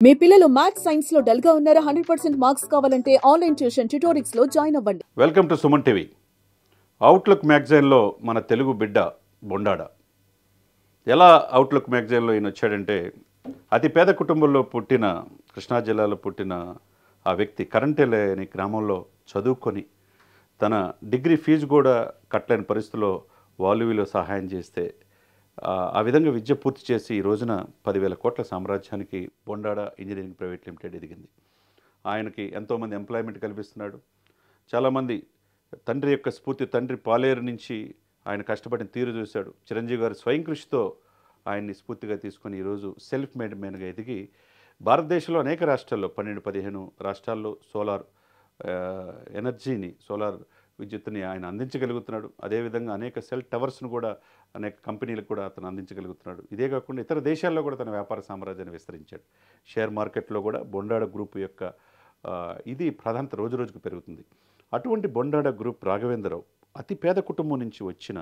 మీ పిల్లలు maths science లో dull గా ఉన్నారా? 100% మార్క్స్ కావాలంటే ఆన్లైన్ ట్యూషన్ ట్యుటోరిక్స్ లో జాయిన్ అవ్వండి. Welcome to Suman TV. Outlook మ్యాగజైన్లో మన తెలుగు బిడ్డ బొండాడ ఎలా అవుట్లుక్ మ్యాగజైన్లో ఈయన వచ్చాడంటే, అతి పేద కుటుంబంలో పుట్టిన, కృష్ణా జిల్లాలో పుట్టిన ఆ వ్యక్తి కరెంటే లేని గ్రామంలో చదువుకొని తన డిగ్రీ ఫీజు కూడా కట్టలేని పరిస్థితుల్లో వాల్యూలో సహాయం చేస్తే ఆ విధంగా విద్య పూర్తి చేసి ఈ రోజున 10,000 కోట్ల సామ్రాజ్యానికి బొండాడ ఇంజనీరింగ్ ప్రైవేట్ లిమిటెడ్ ఎదిగింది. ఆయనకి ఎంతోమంది ఎంప్లాయ్మెంట్ కల్పిస్తున్నాడు. చాలామంది తండ్రి యొక్క స్ఫూర్తి, తండ్రి పాలేరు నుంచి ఆయన కష్టపడిన తీరు చూశాడు. చిరంజీవి గారు స్వయం కృషితో ఆయన్ని స్ఫూర్తిగా తీసుకొని ఈరోజు సెల్ఫ్ మేడ్ మ్యాన్గా ఎదిగి భారతదేశంలో అనేక రాష్ట్రాల్లో 12-15 రాష్ట్రాల్లో సోలార్ ఎనర్జీని, సోలార్ విద్యుత్తుని ఆయన అందించగలుగుతున్నాడు. అదేవిధంగా అనేక సెల్ టవర్స్ను కూడా అనేక కంపెనీలకు కూడా అతను అందించగలుగుతున్నాడు. ఇదే కాకుండా ఇతర దేశాల్లో కూడా తన వ్యాపార సామ్రాజ్యాన్ని విస్తరించాడు. షేర్ మార్కెట్లో కూడా బొండాడ గ్రూప్ యొక్క ఇది ప్రాధాన్యత రోజు రోజుకు పెరుగుతుంది. అటువంటి బొండాడ గ్రూప్ రాఘవేంద్రరావు అతి పేద కుటుంబం నుంచి వచ్చిన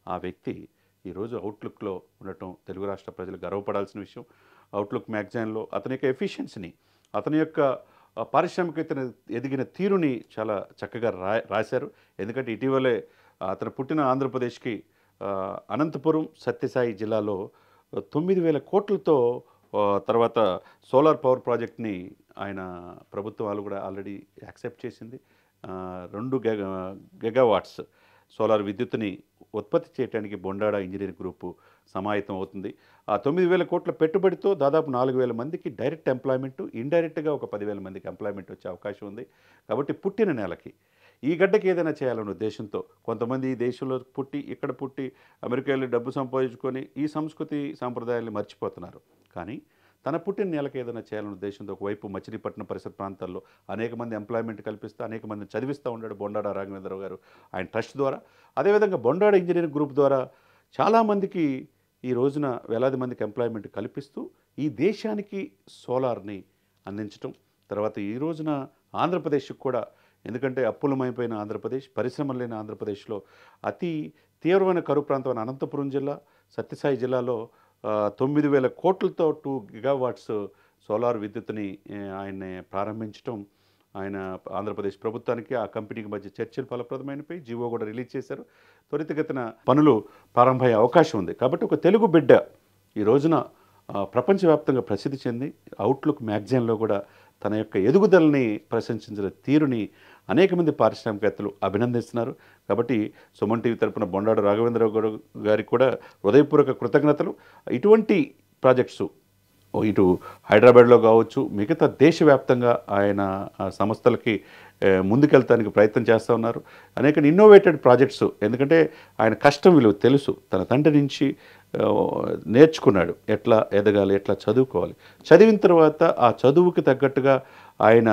ఆ వ్యక్తి ఈరోజు అవుట్లుక్లో ఉండటం తెలుగు రాష్ట్ర ప్రజలు గర్వపడాల్సిన విషయం. అవుట్లుక్ మ్యాగజైన్లో అతని యొక్క ఎఫిషియన్సీని, అతని యొక్క పారిశ్రామికతను ఎదిగిన తీరుని చాలా చక్కగా రాశారు. ఎందుకంటే ఇటీవలే అతను పుట్టిన ఆంధ్రప్రదేశ్కి అనంతపురం సత్యసాయి జిల్లాలో 9,000 కోట్లతో తర్వాత సోలార్ పవర్ ప్రాజెక్ట్ని ఆయన ప్రభుత్వం వాళ్ళు కూడా ఆల్రెడీ యాక్సెప్ట్ చేసింది. 2 గెగావాట్స్ సోలార్ విద్యుత్తుని ఉత్పత్తి చేయడానికి బొండాడ ఇంజనీరింగ్ గ్రూపు సమాయత్తం అవుతుంది. ఆ 9,000 కోట్ల పెట్టుబడితో దాదాపు 4,000 మందికి డైరెక్ట్ ఎంప్లాయ్మెంటు, ఇండైరెక్ట్గా ఒక 10,000 మందికి ఎంప్లాయ్మెంట్ వచ్చే అవకాశం ఉంది. కాబట్టి పుట్టిన నేలకి ఈ గడ్డకి ఏదైనా చేయాలనే ఉద్దేశంతో కొంతమంది ఈ దేశంలో పుట్టి, ఇక్కడ పుట్టి అమెరికాలో డబ్బు సంపాదించుకొని ఈ సంస్కృతి సాంప్రదాయాన్ని మర్చిపోతున్నారు. కానీ తన పుట్టిన నేలకు ఏదైనా చేయాలనే ఉద్దేశంతో ఒకవైపు మచిలీపట్నం పరిసర ప్రాంతాల్లో అనేక మంది ఎంప్లాయ్మెంట్ కల్పిస్తూ అనేక మందిని చదివిస్తూ ఉన్నాడు బొండాడ రాఘవేంద్రరావు గారు ఆయన ట్రస్ట్ ద్వారా. అదేవిధంగా బొండాడ ఇంజనీరింగ్ గ్రూప్ ద్వారా చాలామందికి ఈ రోజున వేలాది మందికి ఎంప్లాయ్మెంట్ కల్పిస్తూ ఈ దేశానికి సోలార్ని అందించడం. తర్వాత ఈ రోజున ఆంధ్రప్రదేశ్కి కూడా, ఎందుకంటే అప్పులమైపోయిన ఆంధ్రప్రదేశ్, పరిశ్రమలు లేని ఆంధ్రప్రదేశ్లో అతి తీవ్రమైన కరువు ప్రాంతమైన అనంతపురం జిల్లా, సత్యసాయి జిల్లాలో 9,000 కోట్లతో 2 గిగావాట్స్ సోలార్ విద్యుత్తుని ఆయన ప్రారంభించడం, ఆయన ఆంధ్రప్రదేశ్ ప్రభుత్వానికి ఆ కంపెనీకి మధ్య చర్చలు ఫలప్రదమైనపై జీవో కూడా రిలీజ్ చేశారు. త్వరితగతిన పనులు ప్రారంభమయ్యే అవకాశం ఉంది. కాబట్టి ఒక తెలుగు బిడ్డ ఈ రోజున ప్రపంచవ్యాప్తంగా ప్రసిద్ధి చెంది అవుట్లుక్ మ్యాగజైన్లో కూడా తన యొక్క ఎదుగుదలని ప్రశంసించిన తీరుని అనేక మంది పారిశ్రామికవేత్తలు అభినందిస్తున్నారు. కాబట్టి సుమన్ టీవీ తరపున బొండాడ రాఘవేంద్రరావు గారికి కూడా హృదయపూర్వక కృతజ్ఞతలు. ఇటువంటి ప్రాజెక్ట్స్ ఇటు హైదరాబాద్లో కావచ్చు, మిగతా దేశవ్యాప్తంగా ఆయన సంస్థలకి ముందుకెళ్తానికి ప్రయత్నం చేస్తూ ఉన్నారు. అనేక ఇన్నోవేటెడ్ ప్రాజెక్ట్స్, ఎందుకంటే ఆయన కష్టం విలువ తెలుసు. తన తండ్రి నుంచి నేర్చుకున్నాడు ఎట్లా ఎదగాలి, ఎట్లా చదువుకోవాలి. చదివిన తర్వాత ఆ చదువుకి తగ్గట్టుగా ఆయన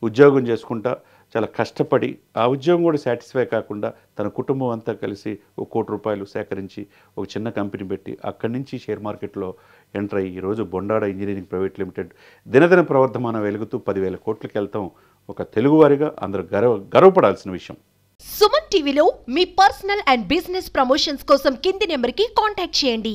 ఉద్యోగం చేసుకుంటా చాలా కష్టపడి ఆ ఉద్యోగం కూడా సాటిస్ఫై కాకుండా తన కుటుంబం అంతా కలిసి ₹1 కోటి సేకరించి ఒక చిన్న కంపెనీ పెట్టి అక్కడి నుంచి షేర్ మార్కెట్లో ఎంటర్ అయ్యి ఈరోజు బొండాడ ఇంజనీరింగ్ ప్రైవేట్ లిమిటెడ్ దినదిన ప్రవర్ధమానం వెలుగుతూ 10,000 కోట్లకి వెళ్తాం ఒక తెలుగువారిగా అందరూ గర్వపడాల్సిన విషయం. సుమన్ టీవీలో మీ పర్సనల్ అండ్ బిజినెస్ ప్రమోషన్స్ కోసం కింది నెంబర్కి కాంటాక్ట్ చేయండి.